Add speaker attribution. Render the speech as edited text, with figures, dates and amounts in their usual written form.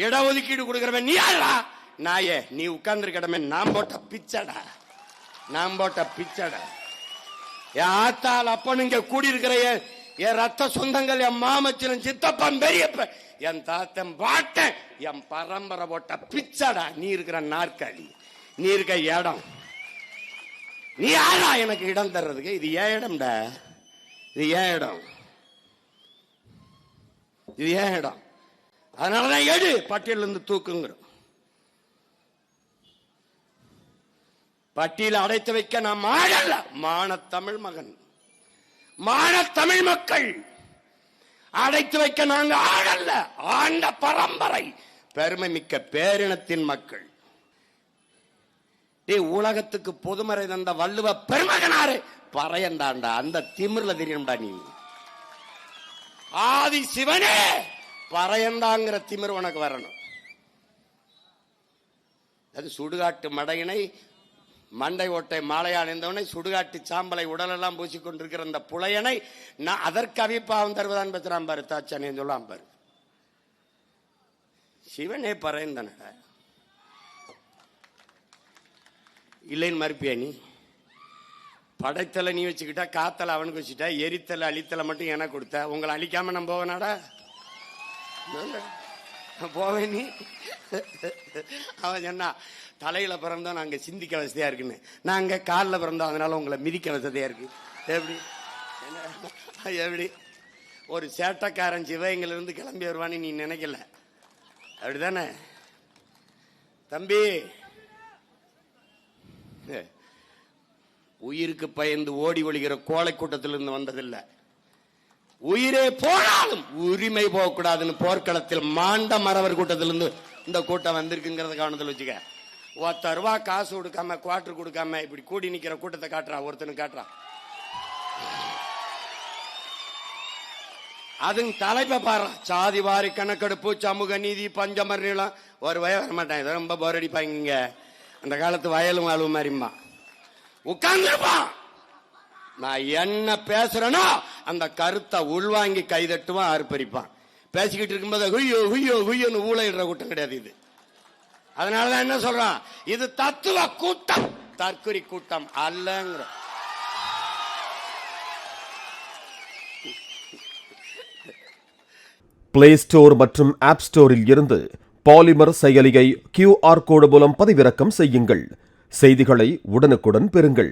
Speaker 1: இடஒதுக்கீடு கொடுக்கறவன் நீ யாரா? நாயே, நீ உட்கார்ந்து கடமை நான் போட்ட பிச்சடா, நான் போட்ட பிச்சடா. என் ஆத்தால் அப்பனுங்க கூடியிருக்கிற என் ரத்த சொந்தங்கள், என் மாமச்சன், சித்தப்பன், பெரியப்ப, என் தாத்தன், பாட்டன், என் பரம்பரை போட்ட பிச்சடா. நீ இருக்கிற நாற்காலி, நீ இருக்க இடம், நீ யாரா எனக்கு இடம் தர்றதுக்கு? இது ஏன் இடம்டா, இது ஏன் இடம், இது ஏன் இடம்? அதனாலதான் எடு பட்டியல இருந்து தூக்குங்கிறோம். பட்டியல அடைத்து வைக்க நாம் ஆடல்ல, மானத்தமிழ் மகன், மானத்தமிழ் மக்கள். அடைத்து வைக்க நாங்க ஆடல்ல, ஆண்ட பரம்பரை, பெருமை மிக்க பேரினத்தின் மக்கள். உலகத்துக்கு பொதுமறை தந்த வள்ளுவ பெருமகனாரு பறையண்டாண்டா, அந்த திமிர்ல தெரியும்டா நீ. ஆதி சிவனே பறையண்டாங்கிற திமிர் உனக்கு வரணும். அது சுடுகாட்டு மடையினை மண்டை ஓட்டை மாலையா அணிந்தவனை, சுடுகாட்டு சாம்பலை உடலெல்லாம் பூசிக்கொண்டிருக்கிற அந்த புலையனை நான் அதற்கு அவிப்பாவம் தருவதான் பெற்றான் பாரு, தாச்சானே சொல்லாம் பாரு. சிவனே பறையந்தன இல்லைன்னு மறுப்பியா நீ? படைத்தலை நீ வச்சுக்கிட்டா, காத்தலை அவனுக்கு வச்சுட்டா, எரித்தலை அழித்தலை மட்டும் எனக்கு கொடுத்த. உங்களை அழிக்காம நான் போவேனாடா? போவேன் நீ? அவன் சொன்னா தலையில பிறந்தோம் நாங்க சிந்திக்க வசதியா இருக்குன்னு, நாங்க காலில் பிறந்தோம் அதனால உங்களை மிதிக்க வசதியா இருக்கு. எப்படி எப்படி ஒரு சேட்டக்காரன் சிவகங்கையில இருந்து கிளம்பி வருவான்னு நீ நினைக்கல, அப்படிதானே தம்பி? உயிருக்கு பயந்து ஓடி ஒழிகிற கோழை கூட்டத்திலிருந்து வந்ததில்லை. உயிரே போனாலும் உரிமை போகக்கூடாதுன்னு போர்க்களத்தில் மாண்ட மறவர் கூட்டத்திலிருந்து இந்த கூட்டம் வந்திருக்குங்கிறத கவனத்தில் வச்சுக்க. 10 ரூபா காசு கொடுக்காம, குவார்டர் கொடுக்காம இப்படி கூடி நிக்கிற கூட்டத்தை காட்டுறா, ஒருத்தனுக்கு காட்டுறா. அதுங்க தலைப்பை பாரு, சாதி வாரி கணக்கெடுப்பு, சமூக நீதி, பஞ்சமர் நீளம். ஒரு வய வரமாட்டான், இதை ரொம்ப போர் அடிப்பாங்க. அந்த காலத்து வயலும் வாழ்வு மாதிரிமா உட்கார்ந்துருப்பான். நான் என்ன பேசுறேனோ அந்த கருத்தை உள்வாங்கி கைதட்டுவான், ஆர்ப்பரிப்பான். பேசிக்கிட்டு இருக்கும்போது ஹுய்யோ ஹுய்யோ ஹுய்யோன்னு ஊழையிடுற கூட்டம் கிடையாது இது. அதனாலதான் என்ன சொல்றான், இது தத்துவ கூட்டம், தற்குறி கூட்டம் அல்லங்கிற.
Speaker 2: பிளே ஸ்டோர் மற்றும் ஆப் ஸ்டோரில் இருந்து பாலிமர் செயலியை QR கோடு மூலம் பதிவிறக்கம் செய்யுங்கள். செய்திகளை உடனுக்குடன் பெறுங்கள்.